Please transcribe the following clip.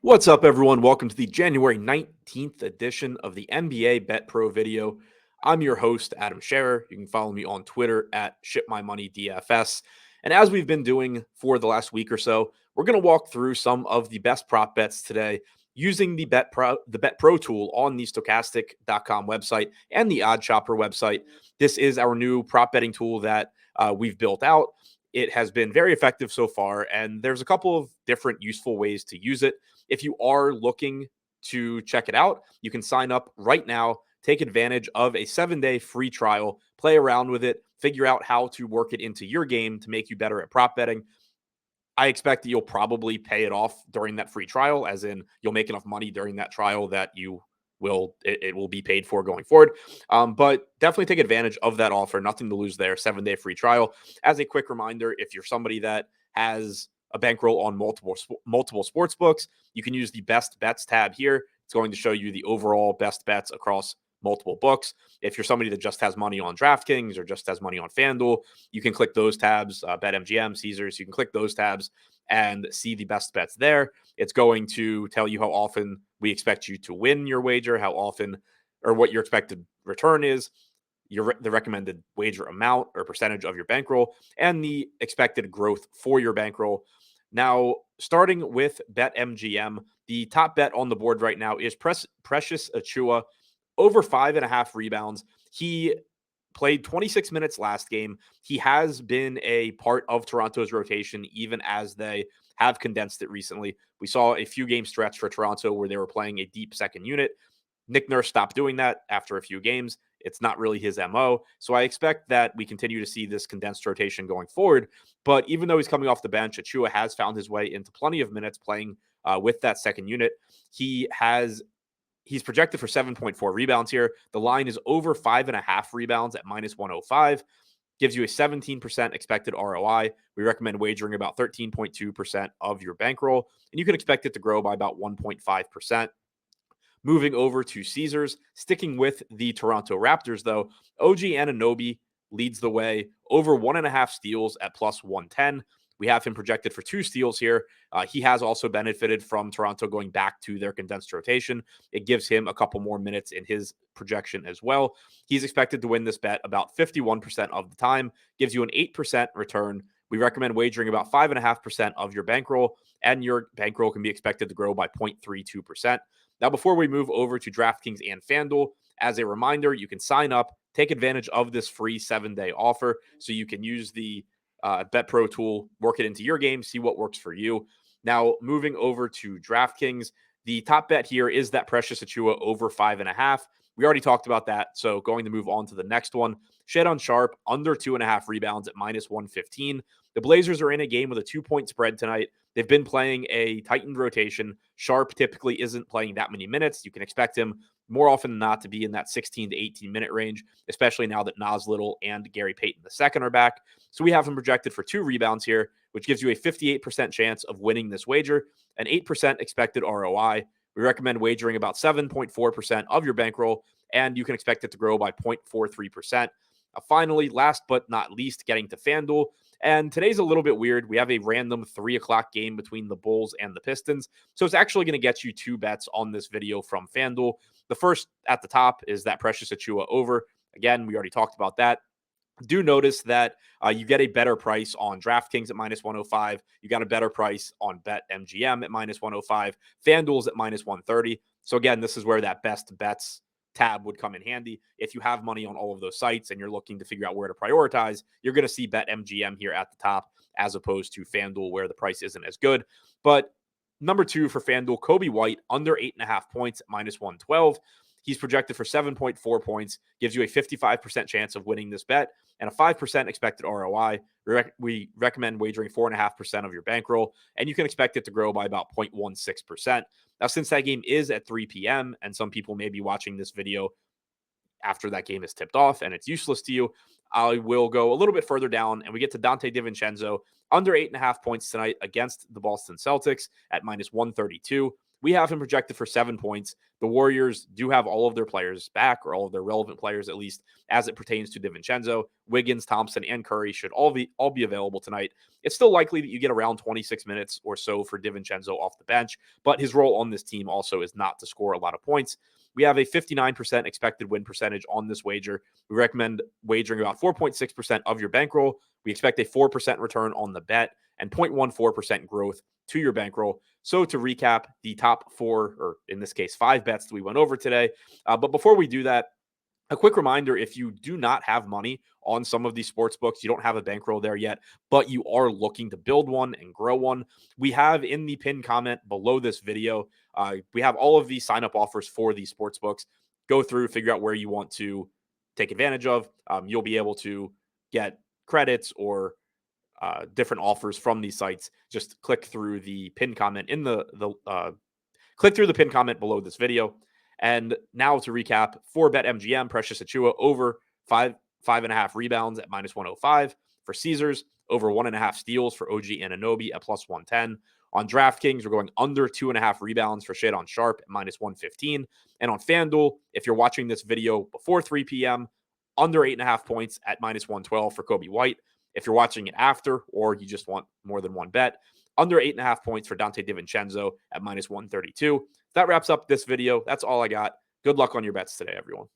What's up, everyone? Welcome to the January 19th edition of the NBA Bet Pro video. I'm your host, Adam Scherer. You can follow me on Twitter at ShipMyMoneyDFS. And as we've been doing for the last week or so, we're going to walk through some of the best prop bets today using the Bet Pro tool on the Stokastic.com website and the Odd Chopper website. This is our new prop betting tool that we've built out. It has been very effective so far, and there's a couple of different useful ways to use it. If you are looking to check it out, you can sign up right now, take advantage of a 7-day free trial, play around with it, figure out how to work it into your game to make you better at prop betting. I expect that you'll probably pay it off during that free trial, as in you'll make enough money during that trial that it will be paid for going forward. But definitely take advantage of that offer. Nothing to lose there. 7-day free trial. As a quick reminder, if you're somebody that has a bankroll on multiple sports books, you can use the best bets tab here. It's going to show you the overall best bets across multiple books. If you're somebody that just has money on DraftKings or just has money on FanDuel, you can click those tabs, BetMGM, Caesars. You can click those tabs and see the best bets there. It's going to tell you how often we expect you to win your wager, how often or what your expected return is, the recommended wager amount or percentage of your bankroll, and the expected growth for your bankroll. Now, starting with BetMGM, the top bet on the board right now is Precious Achiuwa, over 5.5 rebounds. He played 26 minutes last game. He has been a part of Toronto's rotation, even as they have condensed it recently. We saw a few game stretch for Toronto where they were playing a deep second unit. Nick Nurse stopped doing that after a few games. It's not really his MO. So I expect that we continue to see this condensed rotation going forward. But even though he's coming off the bench, Achiuwa has found his way into plenty of minutes playing with that second unit. He's projected for 7.4 rebounds here. The line is over 5.5 rebounds at minus 105. Gives you a 17% expected ROI. We recommend wagering about 13.2% of your bankroll, and you can expect it to grow by about 1.5%. Moving over to Caesars, sticking with the Toronto Raptors, though, OG Anunoby leads the way, over 1.5 steals at plus 110. We have him projected for 2 steals here. He has also benefited from Toronto going back to their condensed rotation. It gives him a couple more minutes in his projection as well. He's expected to win this bet about 51% of the time, gives you an 8% return. We recommend wagering about 5.5% of your bankroll, and your bankroll can be expected to grow by 0.32%. Now, before we move over to DraftKings and FanDuel, as a reminder, you can sign up, take advantage of this free 7-day offer so you can use the Bet Pro tool, work it into your game, see what works for you. Now, moving over to DraftKings, the top bet here is that Precious Achiuwa over 5.5. We already talked about that, so going to move on to the next one. Shedon Sharpe, under 2.5 rebounds at minus 115. The Blazers are in a game with a 2-point spread tonight. They've been playing a tightened rotation. Sharpe typically isn't playing that many minutes. You can expect him more often than not to be in that 16 to 18-minute range, especially now that Nas Little and Gary Payton II are back. So we have him projected for 2 rebounds here, which gives you a 58% chance of winning this wager, an 8% expected ROI. We recommend wagering about 7.4% of your bankroll, and you can expect it to grow by 0.43%. Finally, last but not least, getting to FanDuel. And today's a little bit weird. We have a random 3 o'clock game between the Bulls and the Pistons. So it's actually going to get you 2 bets on this video from FanDuel. The first at the top is that Precious Achiuwa over. Again, we already talked about that. Do notice that you get a better price on DraftKings at minus 105. You got a better price on BetMGM at minus 105. FanDuel's at minus 130. So again, this is where that best bets tab would come in handy. If you have money on all of those sites and you're looking to figure out where to prioritize, you're going to see BetMGM here at the top as opposed to FanDuel where the price isn't as good. But number 2 for FanDuel, Coby White under 8.5 points at minus 112. He's projected for 7.4 points, gives you a 55% chance of winning this bet and a 5% expected ROI. We recommend wagering 4.5% of your bankroll, and you can expect it to grow by about 0.16%. Now, since that game is at 3 p.m., and some people may be watching this video after that game is tipped off and it's useless to you, I will go a little bit further down, and we get to Dante DiVincenzo, under 8.5 points tonight against the Boston Celtics at minus 132. We have him projected for 7 points, The Warriors do have all of their players back, or all of their relevant players, at least as it pertains to DiVincenzo. Wiggins, Thompson, and Curry should all be available tonight. It's still likely that you get around 26 minutes or so for DiVincenzo off the bench, but his role on this team also is not to score a lot of points. We have a 59% expected win percentage on this wager. We recommend wagering about 4.6% of your bankroll. We expect a 4% return on the bet and 0.14% growth to your bankroll. So to recap the top 4, or in this case, 5 bets that we went over today. But before we do that, a quick reminder, if you do not have money on some of these sports books, you don't have a bankroll there yet, but you are looking to build one and grow one, we have in the pinned comment below this video, we have all of these sign-up offers for these sports books. Go through, figure out where you want to take advantage of. You'll be able to get credits or different offers from these sites. Just click through the pinned comment in click through the pinned comment below this video. And now to recap, for BetMGM, Precious Achiuwa over 5.5 rebounds at -105. For Caesars, over 1.5 steals for OG Anunoby at +110. On DraftKings, we're going under 2.5 rebounds for Shadon Sharpe at -115. And on FanDuel, if you're watching this video before 3 p.m., under 8.5 points at -112 for Coby White. If you're watching it after, or you just want more than one bet, under 8.5 points for Donte DiVincenzo at -132. That wraps up this video. That's all I got. Good luck on your bets today, everyone.